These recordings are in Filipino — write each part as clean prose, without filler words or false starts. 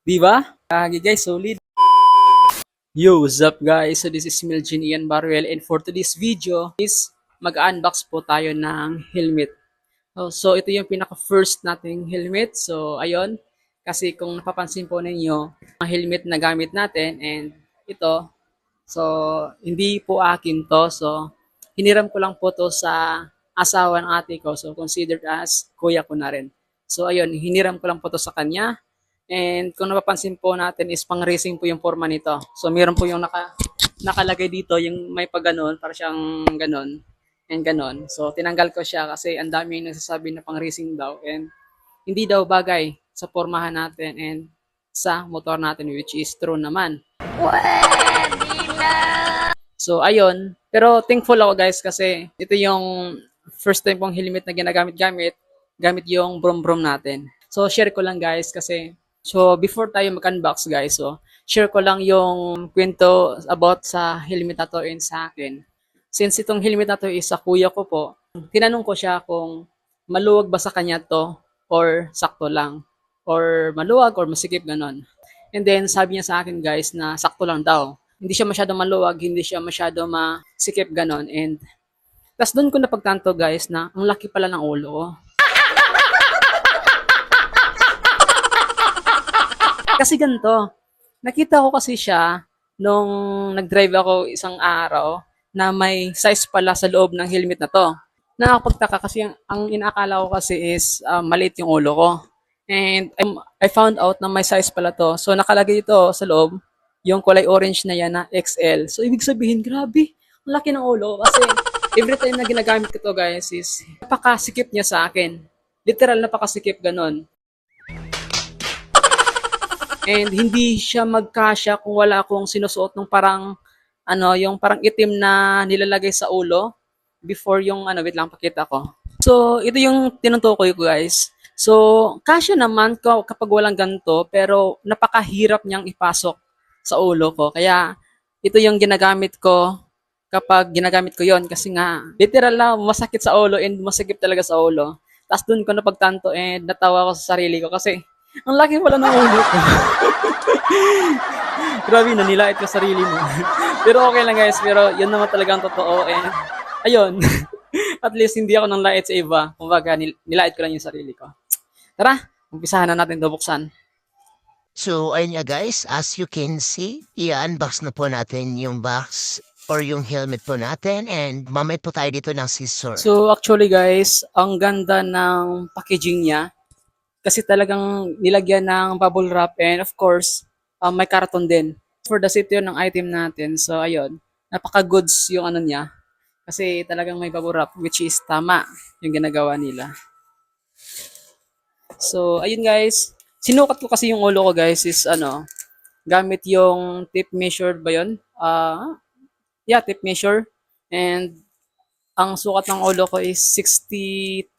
Di ba? Kagi guys, solid. Yo, what's up guys? So this is Milgin Ian Baruel and for today's video is mag-unbox po tayo ng helmet. So ito yung pinaka-first nating helmet. So ayun, kasi kung napapansin po ninyo, ang helmet na gamit natin and ito, so hindi po akin to. So hiniram ko lang po to sa asawa ng ate ko. So considered as kuya ko na rin. So ayun, hiniram ko lang po to sa kanya. And kung napapansin po natin is pang racing po yung forma nito. So meron po yung nakalagay dito yung may pag ganon, para siyang ganon and ganon. So tinanggal ko siya kasi ang dami yung nagsasabi na pang racing daw and hindi daw bagay sa pormahan natin and sa motor natin, which is true naman. So ayun, pero thankful ako guys kasi ito yung first time kong helmet na ginagamit-gamit gamit yung brom-brom natin. So share ko lang guys kasi so before tayo mag-unbox guys, so share ko lang yung kwento about sa helmet na to and sa akin. Since itong helmet na to is sa kuya ko po, tinanong ko siya kung maluwag ba sa kanya to or sakto lang or maluwag or masikip ganon. And then sabi niya sa akin guys na sakto lang daw. Hindi siya masyado maluwag, hindi siya masyado masikip ganon. And tas doon ko napagtanto guys na ang laki pala ng ulo ko. Kasi ganito, nakita ko kasi siya nung nag-drive ako isang araw na may size pala sa loob ng helmet na to. Nakakapagtaka kasi ang inaakala ko kasi is maliit yung ulo ko. And I found out na may size pala to. So nakalagay ito sa loob, yung kulay orange na yan na XL. So ibig sabihin, grabe, ang laki ng ulo ko. Kasi every time na ginagamit ko to guys is napakasikip niya sa akin. Literal napakasikip ganon. And hindi siya magkasya kung wala akong sinusuot ng parang yung parang itim na nilalagay sa ulo before yung wait lang pakita ko. So, ito yung tinutukoy ko guys. So, kasya naman kapag walang ganito pero napakahirap niyang ipasok sa ulo ko. Kaya ito yung ginagamit ko kapag ginagamit ko yon kasi nga literal lang masakit sa ulo and masakit talaga sa ulo. Tapos doon ko napagtanto and natawa ko sa sarili ko kasi ang laki pala ng ulo ko. Grabe, nanilait ko sarili mo. Pero okay lang guys, pero yun naman talaga ang totoo. And ayun, at least hindi ako nang lait sa iba. Kumbaga, nilait ko lang yung sarili ko. Tara, umpisahan na natin ito buksan. So, ayun nga guys, as you can see, i-unbox na po natin yung box or yung helmet po natin and mamay po tayo dito ng scissor. So actually guys, ang ganda ng packaging niya. Kasi talagang nilagyan ng bubble wrap and of course, may karton din. For the safety ng item natin. So ayun, napaka-goods yung niya. Kasi talagang may bubble wrap which is tama yung ginagawa nila. So ayun guys, sinukat ko kasi yung ulo ko guys is gamit yung tape measure ba yun? Yeah, tape measure. And ang sukat ng ulo ko is 62,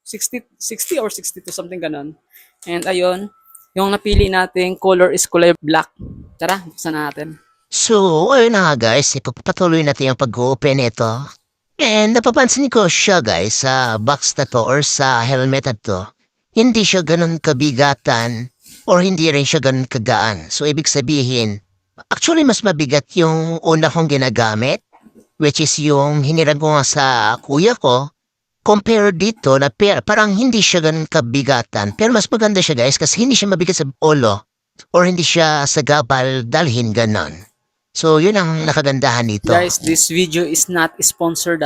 60 or 62, something ganon. And ayun, yung napili nating color is kulay black. Tara, buksan natin. So, ayun na nga guys, ipagpatuloy natin yung pag-open nito. And napapansin ko siya guys sa box na to or sa helmet na to. Hindi siya ganun kabigatan or hindi rin siya ganun kagaan. So, ibig sabihin, actually mas mabigat yung una kong ginagamit, which is yung hiniram ko nga sa kuya ko, compare dito na parang hindi siya ganun kabigatan. Pero mas maganda siya guys kasi hindi siya mabigat sa ulo or hindi siya sa gabal dalhin ganon. So yun ang nakagandahan nito. Guys, this video is not sponsored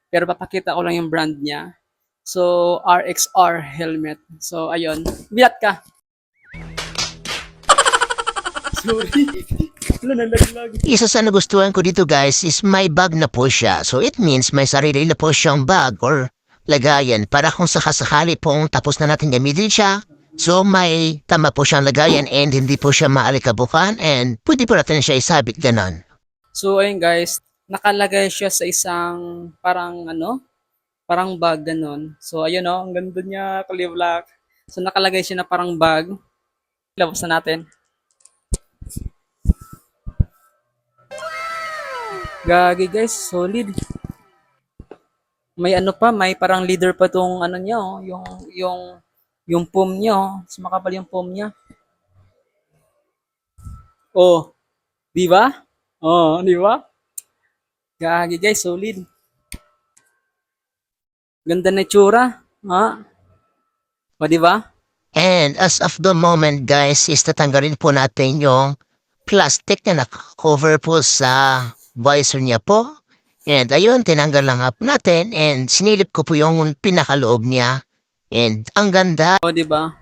pero papakita ko lang yung brand niya. So, RXR helmet. So, ayun. Bilat ka. Sorry. Wala, nalaglag. Isa sa nagustuhan ko dito guys is may bag na po siya. So it means may sarili na po siyang bag or lagayan para kung sakasakali pong tapos na natin gamitin siya. So may tama po siyang lagayan and hindi po siya maalikabukan and pwede po natin siya isabit ganon. So, ayun guys. Nakalagay siya sa isang parang parang bag ganon. So, ayun ang ganda niya, kulay black. So, nakalagay siya na parang bag. Labas na natin. Gagi guys, solid. May may parang leader pa tong niya, yung foam niya, oh. Mas makapal yung foam niya. Oh, di ba? Oh, di ba? Gagi guys, solid. Ganda na itsura. Ha? O, di ba? And as of the moment guys is tatanggalin po natin yung plastic na nakakover po sa visor niya po. And ayun, tinanggal lang po natin and sinilip ko po yung pinakaloob niya. And ang ganda. O, di ba?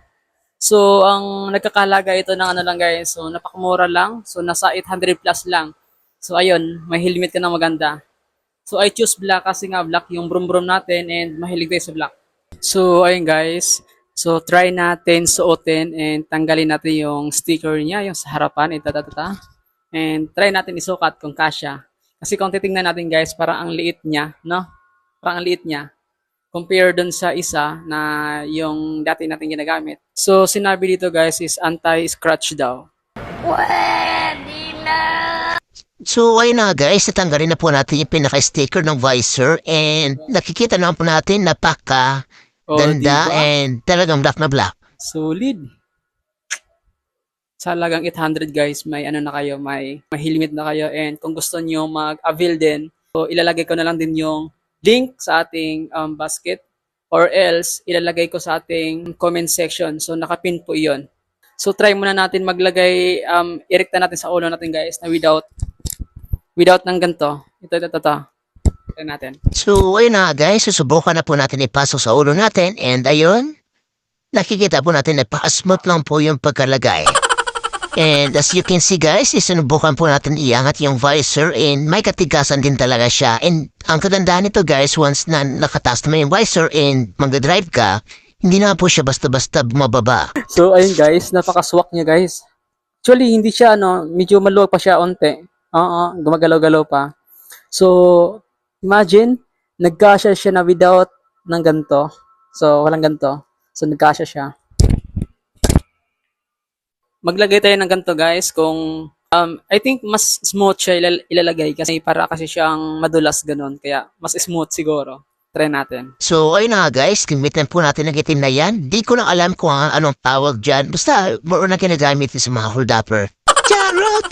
So, ang nagkakalaga ito ng ano lang guys. So, napakamura lang. So, nasa 800 plus lang. So, ayun, may helmet ka na maganda. So, I choose black kasi nga black yung brum-brum natin and mahilig tayo sa black. So, ayun guys. So, try natin suotin and tanggalin natin yung sticker niya, yung sa harapan. Ita. And try natin isukat kung kasya. Kasi kung titingnan natin guys, parang ang liit niya, no? Parang ang liit niya. Compare dun sa isa na yung dati natin ginagamit. So, sinabi dito guys is anti-scratch daw. So ayun na guys, natanggalin na po natin yung pinaka-sticker ng visor and nakikita naman po natin napaka O, ganda diba? and talagang black na black. Solid. Sa halagang 800 guys, may ano na kayo, may helmet na kayo and kung gusto niyo mag-avail din, so ilalagay ko na lang din yung link sa ating basket or else ilalagay ko sa ating comment section. So nakapin po 'yon. So try muna natin maglagay irekta natin sa ulo natin guys na without ng ganito. Ito. Try natin. So ayun na guys, susubukan na po natin ipasok sa ulo natin and ayun, nakikita po natin napaka-smooth lang po yung pagkalagay. And as you can see guys, isinubukan po natin iangat yung visor and may katigasan din talaga siya. And ang kagandaan nito guys, once na nakataas naman yung visor and magdadrive ka, hindi na po siya basta-basta bumababa. So ayun guys, napaka-swak niya guys. Actually hindi siya medyo maluwag pa siya onte. Oo, gumagalaw-galaw pa. So imagine, nagkasya siya na without ng ganito. So walang ganito. So nagkasya siya. Maglagay tayo ng ganito guys kung I think mas smooth siya ilalagay kasi para kasi siyang madulas ganun. Kaya mas smooth siguro. Try natin. So ayun na guys, gamitin po natin ang itim na yan. Di ko lang alam kung anong tawag dyan. Basta more na ginagamit sa mga hold-upper. Charot!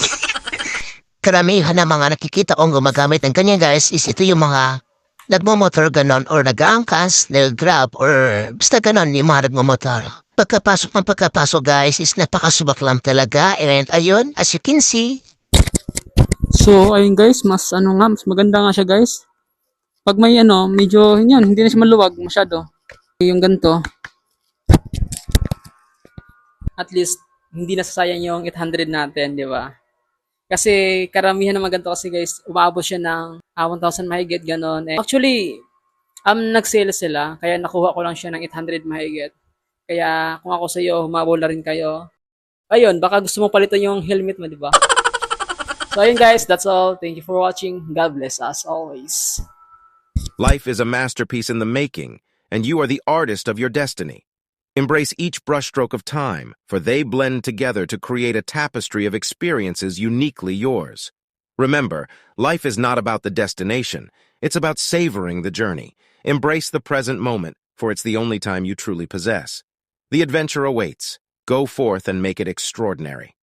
Karamihan na mga nakikita kong gumagamit ng ganyan guys is ito yung mga nagmumotor ganon or nag-aangkas, nag-grab or basta ganon yung mga nagmumotor. Pagkapasok guys is napakasubak lang talaga and ayun, as you can see. So ayun guys, mas mas maganda nga siya guys. Pag may medyo hindi na siya maluwag masyado. Yung ganito. At least hindi nasasayang yung 800 natin, di ba? Kasi karamihan naman ganito kasi guys, umabot siya ng 1,000 mahigit ganon. And actually, nag-sale sila, kaya nakuha ko lang siya ng 800 mahigit. Kaya kung ako sa iyo, humabol na rin kayo. Ayun, baka gusto mo palitan yung helmet mo, di ba? So ayun guys, that's all. Thank you for watching. God bless as always. Life is a masterpiece in the making, and you are the artist of your destiny. Embrace each brushstroke of time, for they blend together to create a tapestry of experiences uniquely yours. Remember, life is not about the destination. It's about savoring the journey. Embrace the present moment, for it's the only time you truly possess. The adventure awaits. Go forth and make it extraordinary.